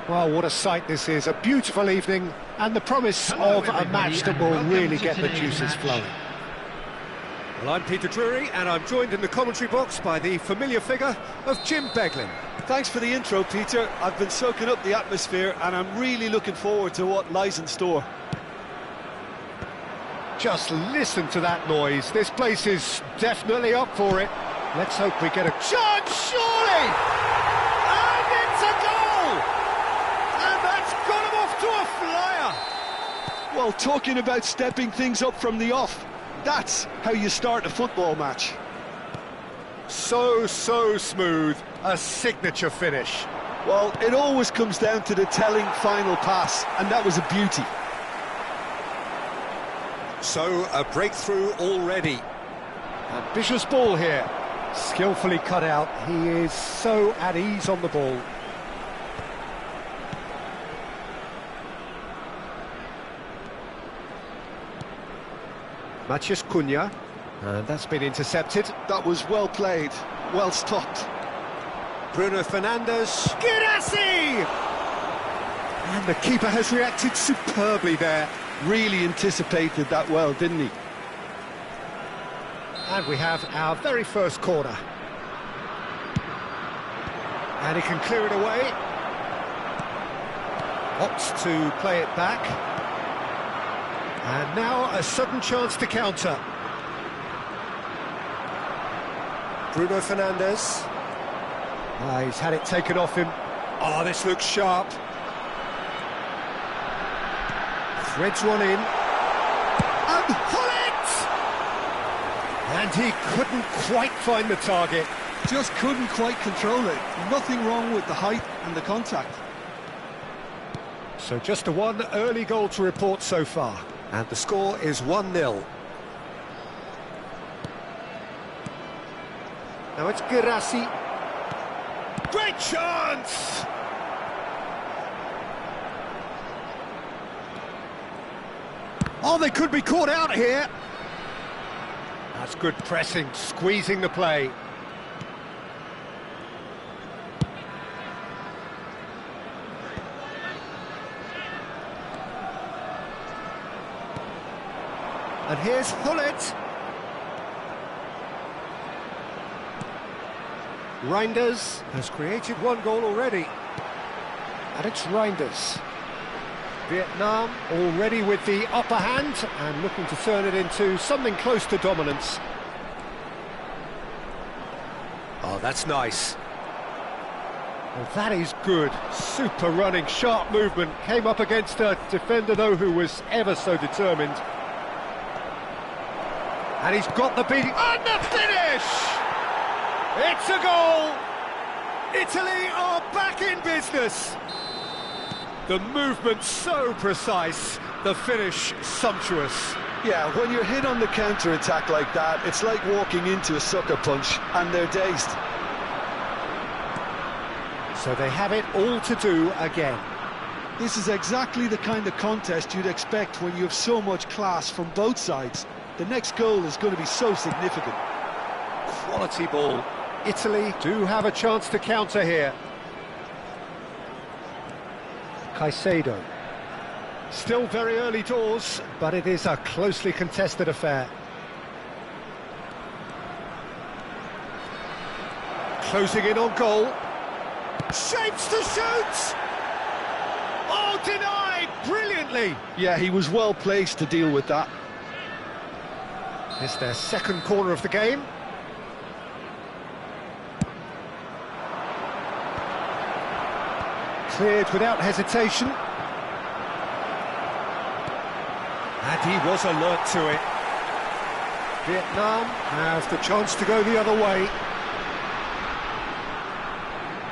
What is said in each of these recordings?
Well, what a sight this is. A beautiful evening and the promise of a match that will really get the juices flowing. Well, I'm Peter Drury and I'm joined in the commentary box by the familiar figure of Jim Beglin. Thanks for the intro, Peter. I've been soaking up the atmosphere and I'm really looking forward to what lies in store. Just listen to that noise. This place is definitely up for it. Let's hope we get a chance, surely! And it's a goal! And that's got him off to a flyer! Well, talking about stepping things up from the off, that's how you start a football match. So smooth. A signature finish. Well, it always comes down to the telling final pass, and that was a beauty. So, a breakthrough already. Ambitious ball here. Skillfully cut out. He is so at ease on the ball. Matheus Cunha. And that's been intercepted. That was well played, well stopped. Bruno Fernandes. Girassi! And the keeper has reacted superbly there. Really anticipated that well, didn't he? And we have our very first corner. And he can clear it away. Opts to play it back. And now a sudden chance to counter. Bruno Fernandes. He's had it taken off him. Oh, this looks sharp. Threads one in. And Hullet! And he couldn't quite find the target. Just couldn't quite control it. Nothing wrong with the height and the contact. So just a one early goal to report so far. And the score is 1-0. Now it's Girassi. Great chance! Oh, they could be caught out here. That's good pressing, squeezing the play. And here's Hullet. Reinders has created one goal already. And it's Reinders. Vietnam already with the upper hand and looking to turn it into something close to dominance. Oh, that's nice. Well, that is good. Super running, sharp movement. Came up against a defender, though, who was ever so determined. And he's got the beating. And the finish! It's a goal! Italy are back in business. The movement so precise, the finish sumptuous. Yeah, when you're hit on the counter-attack like that, it's like walking into a sucker punch, and they're dazed. So they have it all to do again. This is exactly the kind of contest you'd expect when you have so much class from both sides. The next goal is going to be so significant. Quality ball. Italy do have a chance to counter here. Caicedo. Still very early doors, but it is a closely contested affair. Closing in on goal. Shapes to shoot! Oh, denied brilliantly! Yeah, he was well placed to deal with that. It's their second corner of the game. Cleared without hesitation. And he was alert to it. Vietnam have the chance to go the other way.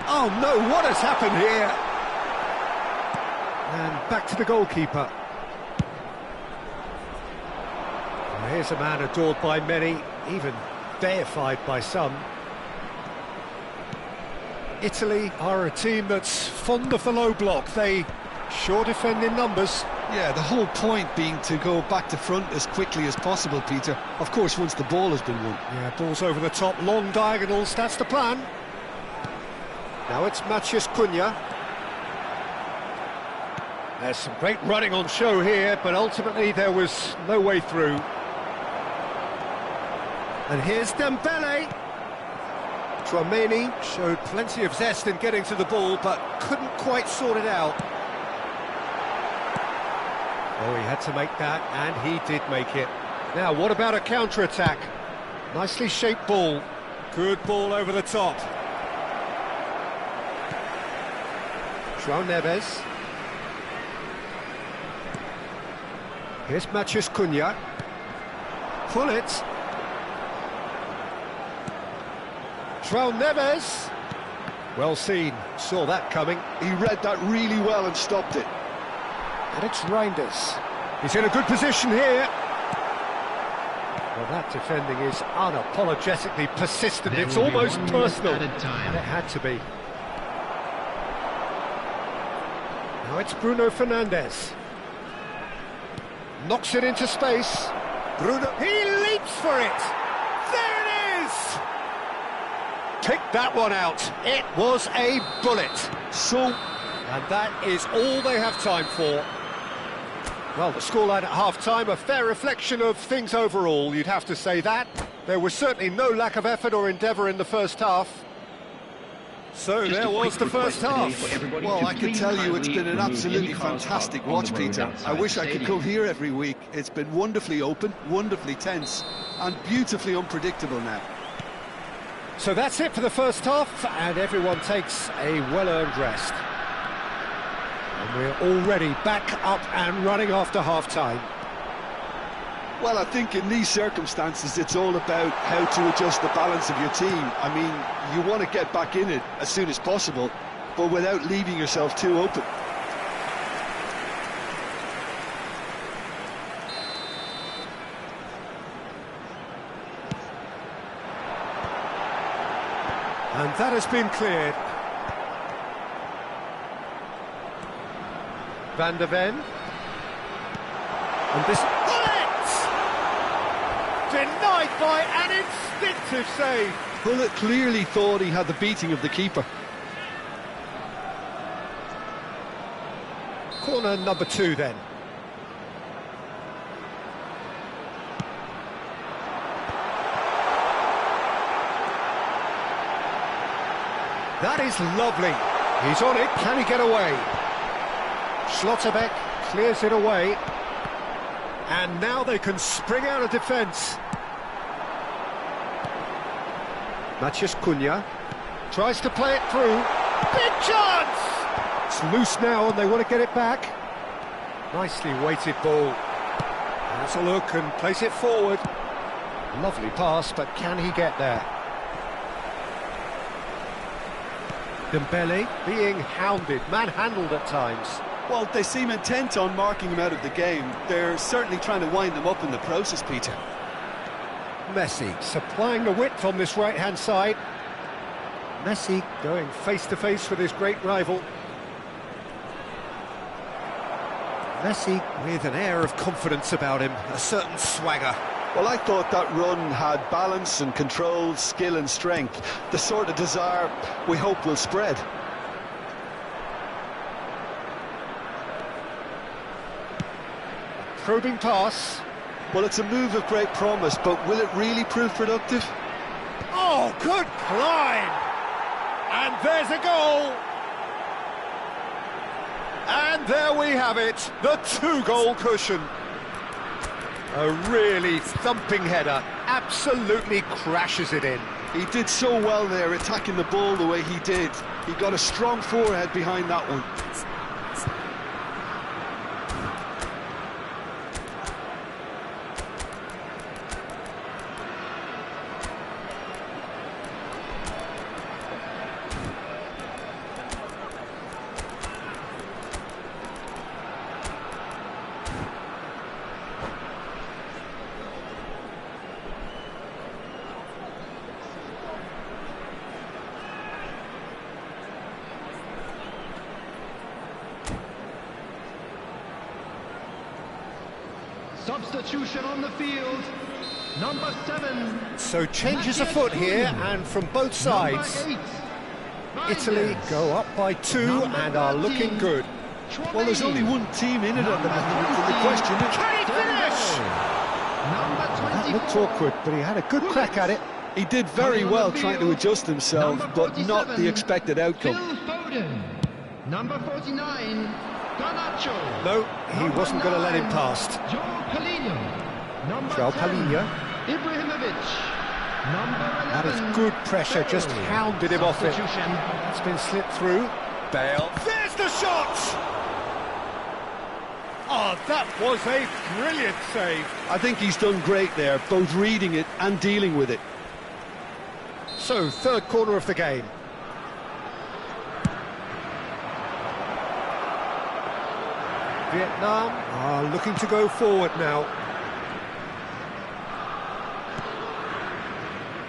Oh no, what has happened here? And back to the goalkeeper. Well, here's a man adored by many, even deified by some. Italy are a team that's fond of the low block. They sure defend in numbers. Yeah, the whole point being to go back to front as quickly as possible, Peter. Of course, once the ball has been won. Yeah, balls over the top, long diagonals, that's the plan. Now it's Matheus Cunha. There's some great running on show here, but ultimately there was no way through. And here's Dembele. Tchouaméni showed plenty of zest in getting to the ball, but couldn't quite sort it out. Oh, he had to make that, and he did make it. Now, what about a counter-attack? Nicely shaped ball. Good ball over the top. João Neves. Here's Matheus Cunha. Pull it. João Neves. Well seen, saw that coming. He read that really well and stopped it. And it's Reinders. He's in a good position here. Well, that defending is unapologetically persistent. It's almost personal. And it had to be. Now it's Bruno Fernandes. Knocks it into space. Bruno, he leaps for it! There it is! Picked that one out. It was a bullet. And that is all they have time for. Well, the scoreline at half-time, a fair reflection of things overall, you'd have to say that. There was certainly no lack of effort or endeavour in the first half. So there was the first half. Well, I can tell you it's been an absolutely fantastic watch, Peter. I wish I could come here every week. It's been wonderfully open, wonderfully tense, and beautifully unpredictable now. So that's it for the first half, and everyone takes a well-earned rest. And we're already back up and running after half-time. Well, I think in these circumstances, it's all about how to adjust the balance of your team. I mean, you want to get back in it as soon as possible, but without leaving yourself too open. And that has been cleared. Van der Ven. And this... Denied by an instinctive save. Bullet clearly thought he had the beating of the keeper. Corner number 2 then. That is lovely. He's on it. Can he get away? Schlotterbeck clears it away. And now they can spring out of defence. Matheus Cunha tries to play it through. Big chance! It's loose now and they want to get it back. Nicely weighted ball. Has a look and plays it forward. Lovely pass, but can he get there? Dembele being hounded, manhandled at times. Well, they seem intent on marking him out of the game. They're certainly trying to wind him up in the process, Peter. Messi supplying the width on this right-hand side. Messi going face-to-face with his great rival. Messi with an air of confidence about him, a certain swagger. Well, I thought that run had balance and control, skill and strength. The sort of desire we hope will spread. Probing pass. Well, it's a move of great promise, but will it really prove productive? Oh, good climb! And there's a goal! And there we have it, the 2-goal cushion. A really thumping header, absolutely crashes it in. He did so well there, attacking the ball the way he did. He got a strong forehead behind that one. Substitution on the field, number 7. So changes afoot here, and from both sides, Italy go up by 2 and are looking good. Well, there's only one team in it at the moment, and the question is... Can he finish? That looked awkward, but he had a good crack at it. He did very well trying to adjust himself, but not the expected outcome. Number 49, Garnacho. No, he wasn't going to let him past. João Palhinha. Ibrahimovic. Number 11. That is good pressure, just hounded him off it. It's been slipped through. Bale. There's the shot! Oh, that was a brilliant save. I think he's done great there, both reading it and dealing with it. So, third corner of the game. Vietnam are looking to go forward now.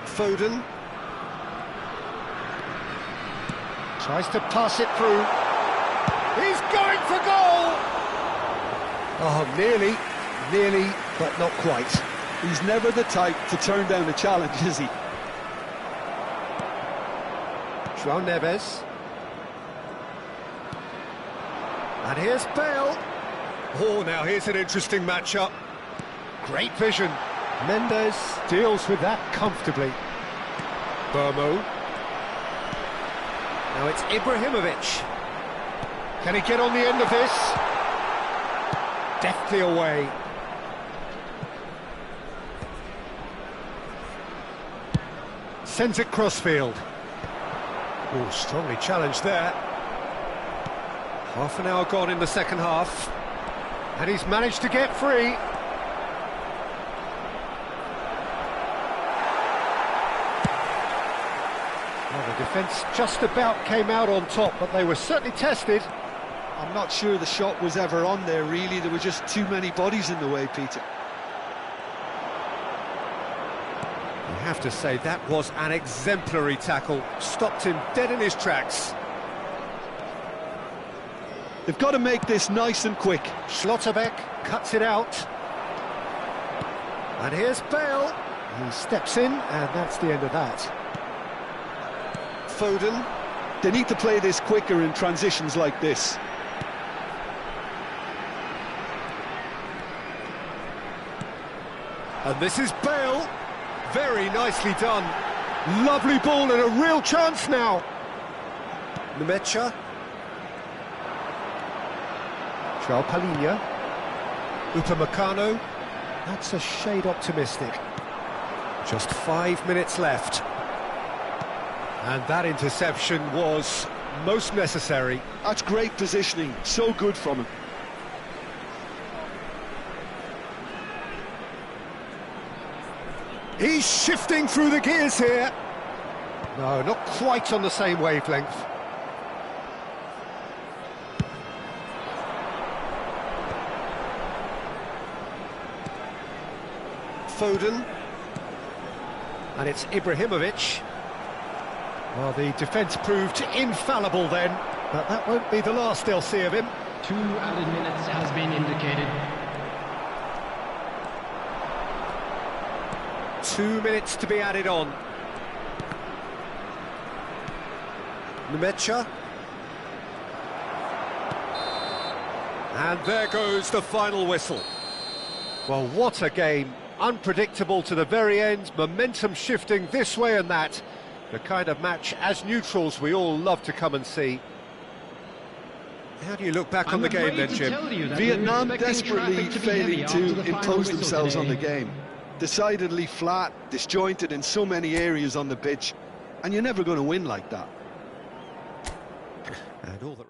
Foden tries to pass it through. He's going for goal! Oh, nearly, but not quite. He's never the type to turn down a challenge, is he? João Neves. And here's Bale. Oh, now here's an interesting matchup. Great vision. Mendes deals with that comfortably. Burmo. Now it's Ibrahimovic. Can he get on the end of this? Deftly away. Sends it crossfield. Oh, strongly challenged there. Half an hour gone in the second half. And he's managed to get free. Well, the defence just about came out on top, but they were certainly tested. I'm not sure the shot was ever on there, really. There were just too many bodies in the way, Peter. You have to say, that was an exemplary tackle. Stopped him dead in his tracks. They've got to make this nice and quick. Schlotterbeck cuts it out. And here's Bale. He steps in, and that's the end of that. Foden. They need to play this quicker in transitions like this. And this is Bale. Very nicely done. Lovely ball and a real chance now. Nemecha. João Palhinha. Upamecano. That's a shade optimistic. Just 5 minutes left. And that interception was most necessary. That's great positioning. So good from him. He's shifting through the gears here. No, not quite on the same wavelength. Foden. And it's Ibrahimovic. Well, the defence proved infallible then, but that won't be the last they'll see of him. 2 added minutes has been indicated. 2 minutes to be added on. Nemecha. And there goes the final whistle. Well, what a game. Unpredictable to the very end, momentum shifting this way and that. The kind of match, as neutrals, we all love to come and see. How do you look back on the game then, Jim? Vietnam desperately failing to impose themselves on the game. Decidedly flat, disjointed in so many areas on the pitch, and you're never going to win like that. And all that